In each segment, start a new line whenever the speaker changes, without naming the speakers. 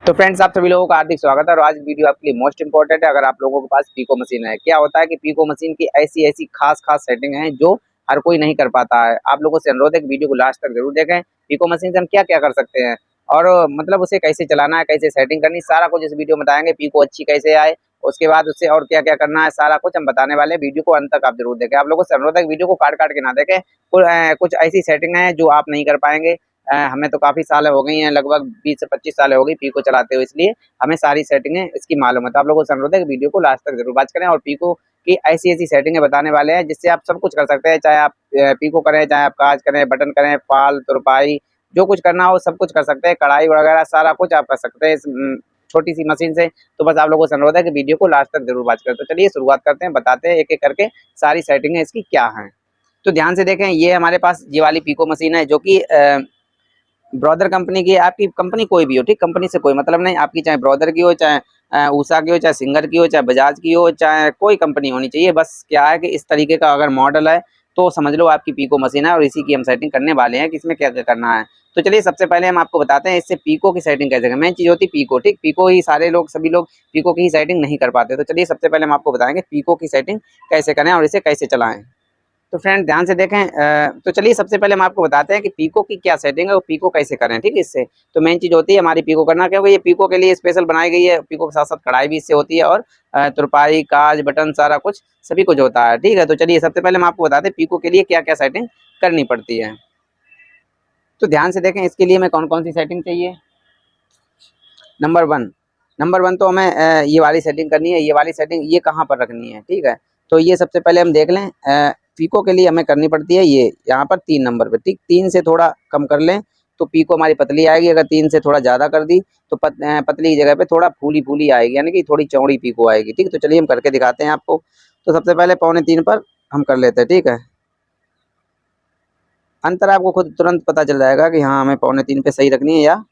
तो फ्रेंड्स, आप सभी लोगों का हार्दिक स्वागत है। और आज वीडियो आपके लिए मोस्ट इंपॉर्टेंट है। अगर आप लोगों के पास पीको मशीन है, क्या होता है कि पीको मशीन की ऐसी ऐसी खास खास सेटिंग है जो हर कोई नहीं कर पाता है। आप लोगों से अनुरोध है कि वीडियो को लास्ट तक जरूर देखें। पीको मशीन से हम क्या क्या कर सकते हैं और मतलब उसे कैसे चलाना है, कैसे सेटिंग करनी, सारा कुछ इस वीडियो में बताएंगे। पीको अच्छी कैसे आए, उसके बाद उससे और क्या क्या करना है, सारा कुछ हम बताने वाले हैं। वीडियो को अंत तक आप जरूर देखें। आप लोगों से अनुरोध है कि वीडियो को काट काट के ना देखें। कुछ ऐसी सेटिंग है जो आप नहीं कर पाएंगे। हमें तो काफी साल हो गई हैं, लगभग 20 से 25 साल हो गई पीको चलाते हुए, इसलिए हमें सारी सेटिंगें इसकी मालूम है। तो आप लोगों से अनुरोध है कि वीडियो को लास्ट तक जरूर वॉच करें। और पीको की ऐसी ऐसी सेटिंगें बताने वाले हैं जिससे आप सब कुछ कर सकते हैं। चाहे आप पीको करें, चाहे आप काज करें, बटन करें, फाल तुरपाई, जो कुछ करना हो सब कुछ कर सकते हैं। कढ़ाई वगैरह सारा कुछ आप कर सकते हैं इस छोटी सी मशीन से। तो बस आप लोगों से अनुरोध है कि वीडियो को लास्ट तक जरूर वॉच करें। तो चलिए शुरुआत करते हैं, बताते हैं एक एक करके सारी सेटिंगें इसकी क्या हैं। तो ध्यान से देखें, ये हमारे पास ये वाली पीको मशीन है जो कि ब्रॉदर कंपनी की। आपकी कंपनी कोई भी हो, ठीक, कंपनी से कोई मतलब नहीं। आपकी चाहे ब्रॉदर की हो, चाहे उषा की हो, चाहे सिंगर की हो, चाहे बजाज की हो, चाहे कोई कंपनी होनी चाहिए। बस क्या है कि इस तरीके का अगर मॉडल है तो समझ लो आपकी पीको मशीन है और इसी की हम सेटिंग करने वाले हैं कि इसमें क्या क्या करना है। तो चलिए सबसे पहले हम आपको बताते हैं इससे पीको की सेटिंग कैसे करें। मेन चीज होती है पीको, ठीक, पीको ही सारे लोग सभी लोग पीको की ही सेटिंग नहीं कर पाते। तो चलिए सबसे पहले हम आपको बताएंगे पीको की सेटिंग कैसे करें और इसे कैसे चलाएं। तो फ्रेंड ध्यान से देखें। तो चलिए सबसे पहले हम आपको बताते हैं कि पीको की क्या सेटिंग है और पीको कैसे करें, ठीक है। इससे तो मेन चीज होती है हमारी पीको करना, क्योंकि ये पीको के लिए स्पेशल बनाई गई है। पीको के साथ साथ कढ़ाई भी इससे होती है और तुरपाई, काज, बटन सारा कुछ सभी कुछ होता है, ठीक है। तो चलिए सबसे पहले हम आपको बताते हैं पीको के लिए क्या क्या सेटिंग करनी पड़ती है। तो ध्यान से देखें, इसके लिए हमें कौन कौन सी सेटिंग चाहिए। नंबर वन तो हमें ये वाली सेटिंग करनी है। ये वाली सेटिंग ये कहाँ पर रखनी है, ठीक है। तो ये सबसे पहले हम देख लें। पीको के लिए हमें करनी पड़ती है ये यहाँ पर 3 नंबर पे, ठीक। 3 से थोड़ा कम कर लें तो पीको हमारी पतली आएगी। अगर 3 से थोड़ा ज़्यादा कर दी तो पतली की जगह पे थोड़ा फूली फूली आएगी, यानी कि थोड़ी चौड़ी पीको आएगी, ठीक। तो चलिए हम करके दिखाते हैं आपको। तो सबसे पहले 2.25 पर हम कर लेते हैं, ठीक है। अंतर आपको खुद तुरंत पता चल जाएगा कि हाँ हमें 2.25 पे सही रखनी है या।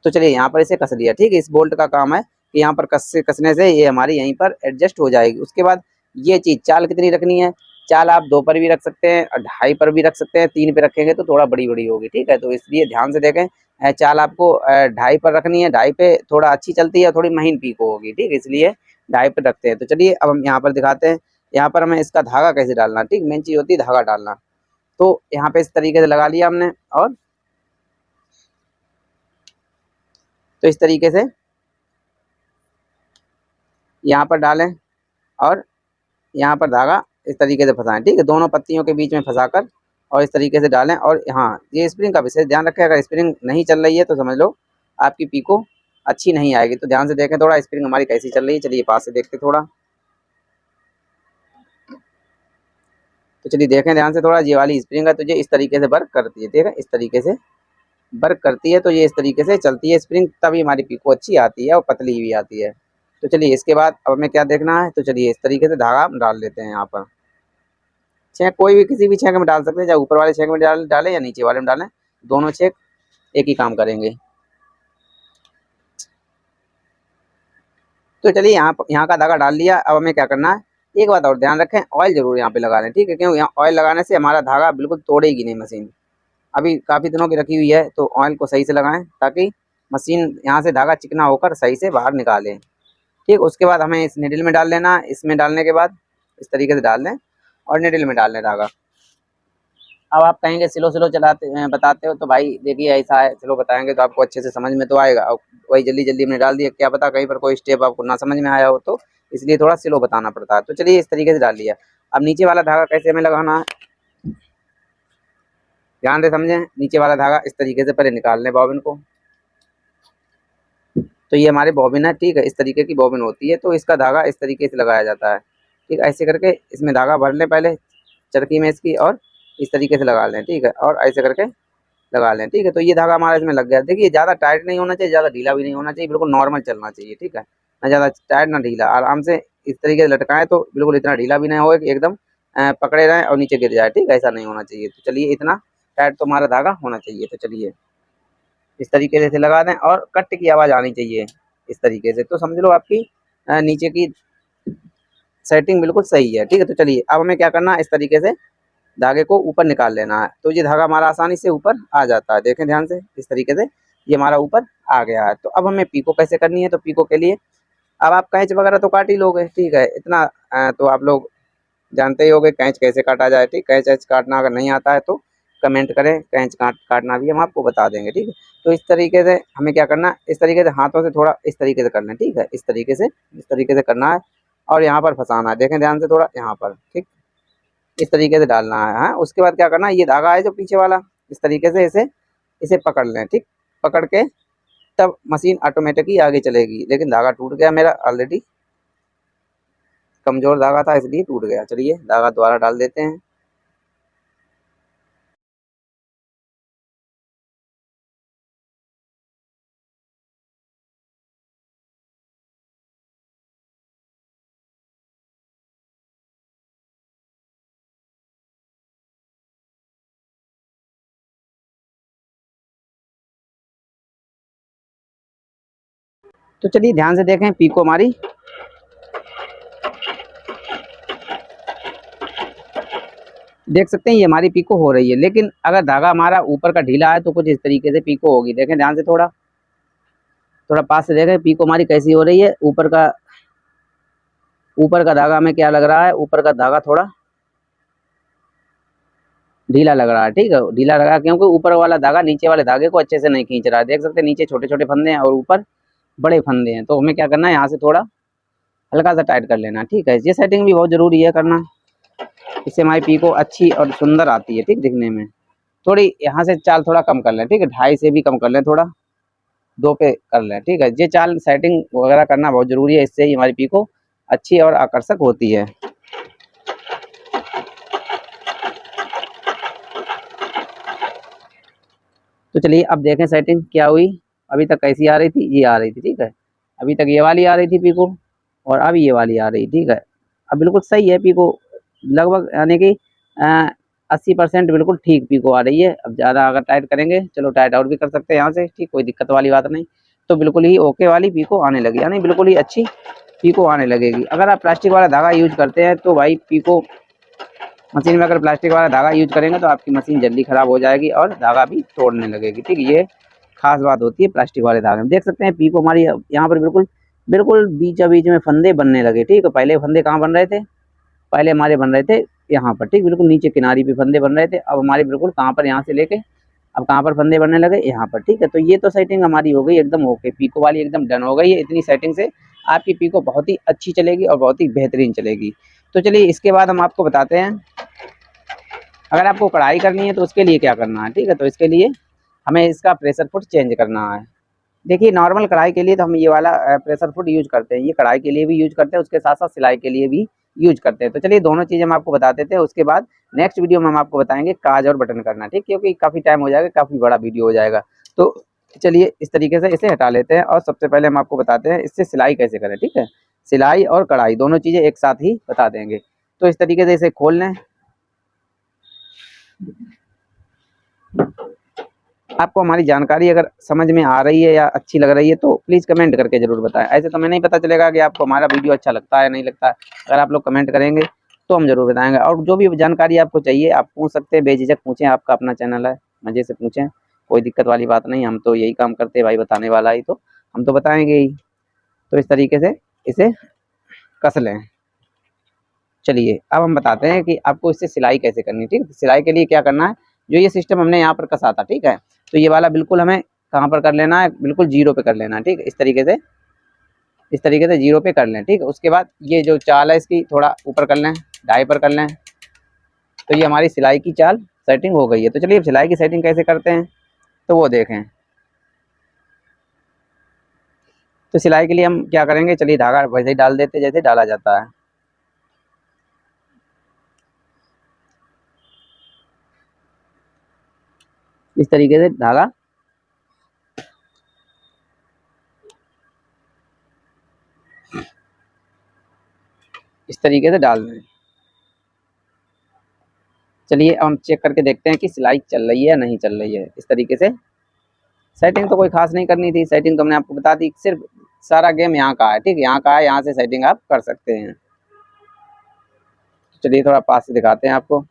तो चलिए यहाँ पर इसे कस लिया, ठीक है। इस बोल्ट का काम है कि यहाँ पर कसने से ये हमारी यहीं पर एडजस्ट हो जाएगी। उसके बाद ये चीज़ चाल कितनी रखनी है। चाल आप 2 पर भी रख सकते हैं और 2.5 पर भी रख सकते हैं। 3 पे रखेंगे तो थोड़ा बड़ी बड़ी होगी, ठीक है। तो इसलिए ध्यान से देखें, चाल आपको 2.5 पर रखनी है। 2.5 पे थोड़ा अच्छी चलती है, थोड़ी महीन पीको होगी, ठीक है, इसलिए 2.5 पे रखते हैं। तो चलिए अब हम यहाँ पर दिखाते हैं। यहाँ पर हमें इसका धागा कैसे डालना, ठीक। मेन चीज़ होती है धागा डालना। तो यहाँ पे इस तरीके से लगा लिया हमने और तो इस तरीके से यहाँ पर डालें और यहाँ पर धागा इस तरीके से फंसाएं, ठीक है। दोनों पत्तियों के बीच में फंसाकर और इस तरीके से डालें। और हाँ, ये स्प्रिंग का विशेष ध्यान रखें। अगर स्प्रिंग नहीं चल रही है तो समझ लो आपकी पीको अच्छी नहीं आएगी। तो ध्यान से देखें थोड़ा स्प्रिंग हमारी कैसी चल रही है। चलिए पास से देखते थोड़ा। तो चलिए देखें ध्यान से थोड़ा, ये वाली स्प्रिंग है तो ये इस तरीके से वर्क करती है, ठीक है। इस तरीके से वर्क करती है तो ये इस तरीके से चलती है स्प्रिंग, तभी हमारी पीको अच्छी आती है और पतली भी आती है। तो चलिए इसके बाद अब हमें क्या देखना है। तो चलिए इस तरीके से धागा हम डाल लेते हैं यहाँ पर। छेक कोई भी किसी भी छेक में डाल सकते हैं, चाहे ऊपर वाले छेक में डालें या नीचे वाले में डालें, दोनों छेक एक ही काम करेंगे। तो चलिए यहाँ का धागा डाल लिया। अब हमें क्या करना है, एक बात और ध्यान रखें, ऑयल जरूर यहाँ पे लगा लें, ठीक है। क्यों, यहाँ ऑयल लगाने से हमारा धागा बिल्कुल तोड़ेगी नहीं मशीन। अभी काफ़ी दिनों की रखी हुई है तो ऑयल को सही से लगाएं ताकि मशीन यहाँ से धागा चिकना होकर सही से बाहर निकालें, ठीक। उसके बाद हमें इस निडल में डाल लेना। इसमें डालने के बाद इस तरीके से डाल दें और निडल में डाल लें धागा। अब आप कहेंगे स्लो स्लो बताते हो, तो भाई देखिए ऐसा है, स्लो बताएंगे तो आपको अच्छे से समझ में तो आएगा। अब वही जल्दी जल्दी में डाल दिया, क्या पता कहीं पर कोई स्टेप आपको ना समझ में आया हो, तो इसलिए थोड़ा स्लो बताना पड़ता है। तो चलिए इस तरीके से डाल लिया। अब नीचे वाला धागा कैसे हमें लगाना है, ध्यान से समझें। नीचे वाला धागा इस तरीके से पहले निकाल लें बॉबिन को। तो ये हमारी बॉबिन है, ठीक है, इस तरीके की बॉबिन होती है। तो इसका धागा इस तरीके से लगाया जाता है, ठीक। ऐसे करके इसमें धागा भर लें पहले चरखी में इसकी, और इस तरीके से लगा लें, ठीक है, और ऐसे करके लगा लें, ठीक है। तो ये धागा हमारा इसमें लग गया। देखिए ज़्यादा टाइट नहीं होना चाहिए, ज़्यादा ढीला भी नहीं होना चाहिए, बिल्कुल नॉर्मल चलना चाहिए, ठीक है। ना ज़्यादा टाइट ना ढीला, आराम से इस तरीके से लटकाएं तो बिल्कुल इतना ढीला भी नहीं होगा कि एकदम पकड़े रहें और नीचे गिर जाए, ठीक है, ऐसा नहीं होना चाहिए। तो चलिए इतना टाइट तो हमारा धागा होना चाहिए। तो चलिए इस तरीके से लगा दें और कट की आवाज़ आनी चाहिए इस तरीके से। तो समझ लो आपकी नीचे की सेटिंग बिल्कुल सही है, ठीक है। तो चलिए अब हमें क्या करना है, इस तरीके से धागे को ऊपर निकाल लेना है। तो ये धागा हमारा आसानी से ऊपर आ जाता है, देखें ध्यान से इस तरीके से ये हमारा ऊपर आ गया है। तो अब हमें पीको कैसे करनी है, तो पीको के लिए अब आप कैंच वगैरह तो काट ही लोगे, ठीक है, इतना तो आप लोग जानते ही होगे कैंच कैसे काटा जाए, ठीक। कैंच ऐच काटना अगर नहीं आता है तो कमेंट करें, कैंच काटना भी हम आपको बता देंगे, ठीक है। तो इस तरीके से हमें क्या करना है, इस तरीके से हाथों से थोड़ा इस तरीके से करना है, ठीक है, इस तरीके से करना है और यहाँ पर फंसाना है, देखें ध्यान से थोड़ा यहाँ पर, ठीक, इस तरीके से डालना है। हाँ, उसके बाद क्या करना है, ये धागा है जो पीछे वाला, इस तरीके से इसे इसे पकड़ लें, ठीक, पकड़ के तब मशीन ऑटोमेटिकली आगे चलेगी। लेकिन धागा टूट गया मेरा ऑलरेडी, कमजोर धागा था इसलिए टूट गया। चलिए धागा दोबारा डाल देते हैं। तो चलिए ध्यान से देखें, पीको हमारी देख सकते हैं, ये हमारी पीको हो रही है। लेकिन अगर धागा हमारा ऊपर का ढीला है तो कुछ इस तरीके से पीको होगी। देखें ध्यान से, थोड़ा थोड़ा पास से देखें पीको हमारी कैसी हो रही है। ऊपर का धागा हमें क्या लग रहा है, ऊपर का धागा थोड़ा ढीला लग रहा है, ठीक है, ढीला लगा क्योंकि ऊपर वाला धागा नीचे वाले धागे को अच्छे से नहीं खींच रहा है। देख सकते हैं नीचे छोटे छोटे फंदे हैं और ऊपर बड़े फंदे हैं। तो हमें क्या करना है, यहाँ से थोड़ा हल्का सा टाइट कर लेना, ठीक है। ये सेटिंग भी बहुत जरूरी है करना, इससे हमारी पीको अच्छी और सुंदर आती है, ठीक, दिखने में। थोड़ी यहाँ से चाल थोड़ा कम कर लें, ठीक है, 2.5 से भी कम कर लें, थोड़ा 2 पे कर लें, ठीक है। ये चाल सेटिंग वगैरह करना बहुत जरूरी है, इससे ही हमारी पीको अच्छी और आकर्षक होती है। तो चलिए अब देखें सेटिंग क्या हुई। अभी तक कैसी आ रही थी, ये आ रही थी, ठीक है। अभी तक ये वाली आ रही थी पीको और अब ये वाली आ रही, ठीक है। अब बिल्कुल सही है पीको, लगभग यानी कि 80% बिल्कुल ठीक पीको आ रही है। अब ज़्यादा अगर टाइट करेंगे, चलो टाइट और भी कर सकते हैं यहाँ से, ठीक, कोई दिक्कत वाली बात नहीं। तो बिल्कुल ही ओके वाली पीको आने लगी, यानी बिल्कुल ही अच्छी पीको आने लगेगी। अगर आप प्लास्टिक वाला धागा यूज करते हैं तो भाई पीको मशीन में अगर प्लास्टिक वाला धागा यूज करेंगे तो आपकी मशीन जल्दी खराब हो जाएगी और धागा भी तोड़ने लगेगी, ठीक है। ये खास बात होती है प्लास्टिक वाले धागे में। देख सकते हैं पीको हमारी यहाँ पर बिल्कुल बिल्कुल बीचा बीच में फंदे बनने लगे, ठीक है। पहले फंदे कहाँ बन रहे थे, पहले हमारे बन रहे थे यहाँ पर, ठीक, बिल्कुल नीचे किनारी पे फंदे बन रहे थे। अब हमारे बिल्कुल कहाँ पर, यहाँ से लेके अब कहाँ पर फंदे बनने लगे, यहाँ पर, ठीक है। तो ये तो सेटिंग हमारी हो गई एकदम ओके, पीको वाली एकदम डन हो गई है। इतनी सेटिंग से आपकी पीको बहुत ही अच्छी चलेगी और बहुत ही बेहतरीन चलेगी। तो चलिए इसके बाद हम आपको बताते हैं, अगर आपको कढ़ाई करनी है तो उसके लिए क्या करना है, ठीक है। तो इसके लिए हमें इसका प्रेशर फुट चेंज करना है। देखिए नॉर्मल कढ़ाई के लिए तो हम ये वाला प्रेशर फुट यूज करते हैं, ये कढ़ाई के लिए भी यूज करते हैं, उसके साथ साथ सिलाई के लिए भी यूज करते हैं। तो चलिए दोनों चीज़ें हम आपको बता देते हैं, उसके बाद नेक्स्ट वीडियो में हम आपको बताएंगे काज और बटन करना, ठीक, क्योंकि काफ़ी टाइम हो जाएगा, काफ़ी बड़ा वीडियो हो जाएगा। तो चलिए इस तरीके से इसे हटा लेते हैं और सबसे पहले हम आपको बताते हैं इससे सिलाई कैसे करें, ठीक है। सिलाई और कढ़ाई दोनों चीज़ें एक साथ ही बता देंगे। तो इस तरीके से इसे खोल लें। आपको हमारी जानकारी अगर समझ में आ रही है या अच्छी लग रही है तो प्लीज़ कमेंट करके ज़रूर बताएं। ऐसे तो हमें नहीं पता चलेगा कि आपको हमारा वीडियो अच्छा लगता है या नहीं लगता है। अगर आप लोग कमेंट करेंगे तो हम ज़रूर बताएंगे। और जो भी जानकारी आपको चाहिए आप पूछ सकते हैं, बेझिझक पूछें, आपका अपना चैनल है, मज़े से पूछें, कोई दिक्कत वाली बात नहीं। हम तो यही काम करते हैं भाई, बताने वाला ही तो हम तो बताएंगे ही। तो इस तरीके से इसे कस लें। चलिए अब हम बताते हैं कि आपको इससे सिलाई कैसे करनी है, ठीक। सिलाई के लिए क्या करना है, जो ये सिस्टम हमने यहाँ पर कसा था, ठीक है, तो ये वाला बिल्कुल हमें कहाँ पर कर लेना है, बिल्कुल जीरो पे कर लेना है, ठीक है। इस तरीके से जीरो पे कर लें, ठीक है। उसके बाद ये जो चाल है इसकी थोड़ा ऊपर कर लें, 2.5 पर कर लें। तो ये हमारी सिलाई की चाल सेटिंग हो गई है। तो चलिए अब सिलाई की सेटिंग कैसे करते हैं तो वो देखें। तो सिलाई के लिए हम क्या करेंगे, चलिए धागा वैसे ही डाल देते जैसे डाला जाता है। इस तरीके से धागा इस तरीके से डाल दें। चलिए हम चेक करके देखते हैं कि सिलाई चल रही है या नहीं चल रही है। इस तरीके से सेटिंग तो कोई खास नहीं करनी थी, सेटिंग तो हमने आपको बता दी, सिर्फ सारा गेम यहाँ का है, ठीक है, यहाँ का है, यहाँ से सेटिंग आप कर सकते हैं। चलिए थोड़ा पास से दिखाते हैं आपको।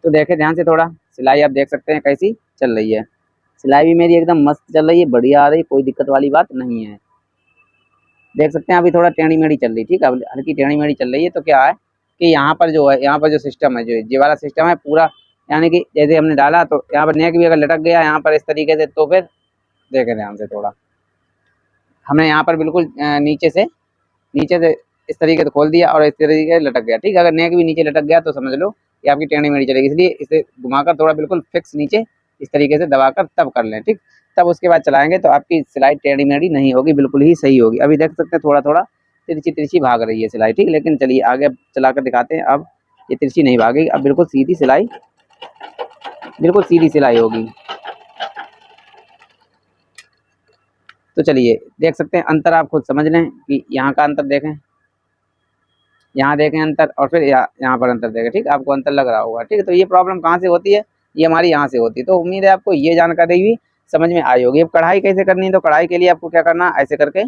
तो देखे ध्यान से थोड़ा, सिलाई आप देख सकते हैं कैसी चल रही है। सिलाई भी मेरी एकदम मस्त चल रही है, बढ़िया आ रही, कोई दिक्कत वाली बात नहीं है। देख सकते हैं अभी थोड़ा टेढ़ी मेढ़ी चल रही, ठीक है, हल्की टेढ़ी मेढ़ी चल रही है। तो क्या है कि यहाँ पर जो है, यहाँ पर जो सिस्टम है, जो ये वाला सिस्टम है पूरा, यानी कि जैसे हमने डाला तो यहाँ पर नेक भी अगर लटक गया यहाँ पर इस तरीके से, तो फिर देखें ध्यान से थोड़ा, हमने यहाँ पर बिल्कुल नीचे से इस तरीके से खोल दिया और इस तरीके से लटक गया, ठीक है। अगर नेक भी नीचे लटक गया तो समझ लो कि आपकी टेढ़ी मेढ़ी चलेगी, इसलिए इसे घुमाकर थोड़ा बिल्कुल फिक्स नीचे इस तरीके से दबाकर तब कर लें, ठीक। तब उसके बाद चलाएंगे तो आपकी सिलाई टेढ़ी मेढ़ी नहीं होगी, बिल्कुल ही सही होगी। अभी देख सकते हैं थोड़ा थोड़ा तिरछी तिरछी भाग रही है सिलाई, ठीक। लेकिन चलिए आगे चला कर दिखाते हैं। अब ये तिरछी नहीं भागेगी, अब बिल्कुल सीधी सिलाई, बिल्कुल सीधी सिलाई होगी। तो चलिए देख सकते हैं अंतर, आप खुद समझ लें कि यहाँ का अंतर देखें, यहाँ देखें अंतर, और फिर यहाँ पर अंतर देखें, ठीक। आपको अंतर लग रहा होगा, ठीक है। तो ये प्रॉब्लम कहाँ से होती है, ये हमारी यहाँ से होती है। तो उम्मीद है आपको ये जानकारी भी समझ में आई होगी। अब कढ़ाई कैसे करनी है, तो कढ़ाई के लिए आपको क्या करना, ऐसे करके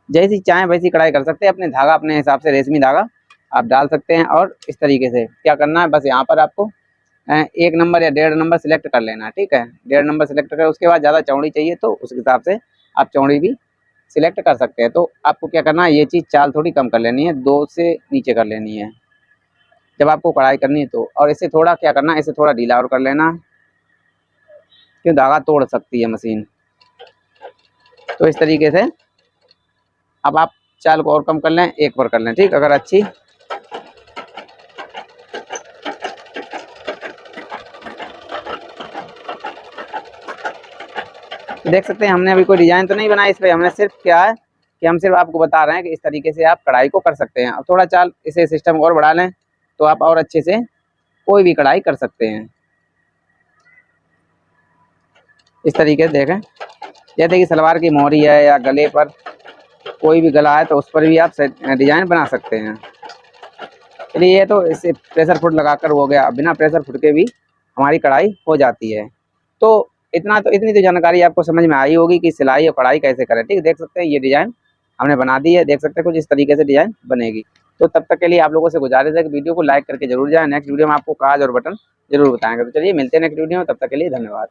जैसी चाहें वैसी कढ़ाई कर सकते हैं। अपने धागा अपने हिसाब से रेशमी धागा आप डाल सकते हैं, और इस तरीके से क्या करना है, बस यहाँ पर आपको 1 नंबर या 1.5 नंबर सिलेक्ट कर लेना है, ठीक है। 1.5 नंबर सिलेक्ट कर, उसके बाद ज़्यादा चौड़ी चाहिए तो उस हिसाब से आप चौड़ी भी सिलेक्ट कर सकते हैं। तो आपको क्या करना है, ये चीज़ चाल थोड़ी कम कर लेनी है, 2 से नीचे कर लेनी है जब आपको कढ़ाई करनी है तो। और इसे थोड़ा क्या करना है, इसे थोड़ा ढीला और कर लेना है, क्यों धागा तोड़ सकती है मशीन। तो इस तरीके से अब आप चाल को और कम कर लें, 1 पर कर लें, ठीक। अगर अच्छी देख सकते हैं, हमने अभी कोई डिजाइन तो नहीं बनाई इस पर, हमने सिर्फ क्या है कि हम सिर्फ आपको बता रहे हैं कि इस तरीके से आप कढ़ाई को कर सकते हैं। अब थोड़ा चाल इसे सिस्टम और बढ़ा लें तो आप और अच्छे से कोई भी कढ़ाई कर सकते हैं। इस तरीके से देखें, जैसे कि सलवार की मोहरी है या गले पर कोई भी गला है तो उस पर भी आप डिजाइन बना सकते हैं। चलिए ये तो इसे प्रेशर फुट लगाकर हो गया, बिना प्रेशर फुट के भी हमारी कढ़ाई हो जाती है। तो इतनी तो जानकारी आपको समझ में आई होगी कि सिलाई और कढ़ाई कैसे करें, ठीक। देख सकते हैं ये डिज़ाइन हमने बना दी है, देख सकते हैं कुछ इस तरीके से डिज़ाइन बनेगी। तो तब तक के लिए आप लोगों से गुजारिश है कि वीडियो को लाइक करके जरूर जाएं। नेक्स्ट वीडियो में आपको काज और बटन जरूर बताएंगे। तो चलिए मिलते हैं नेक्स्ट वीडियो में, तब तक के लिए धन्यवाद।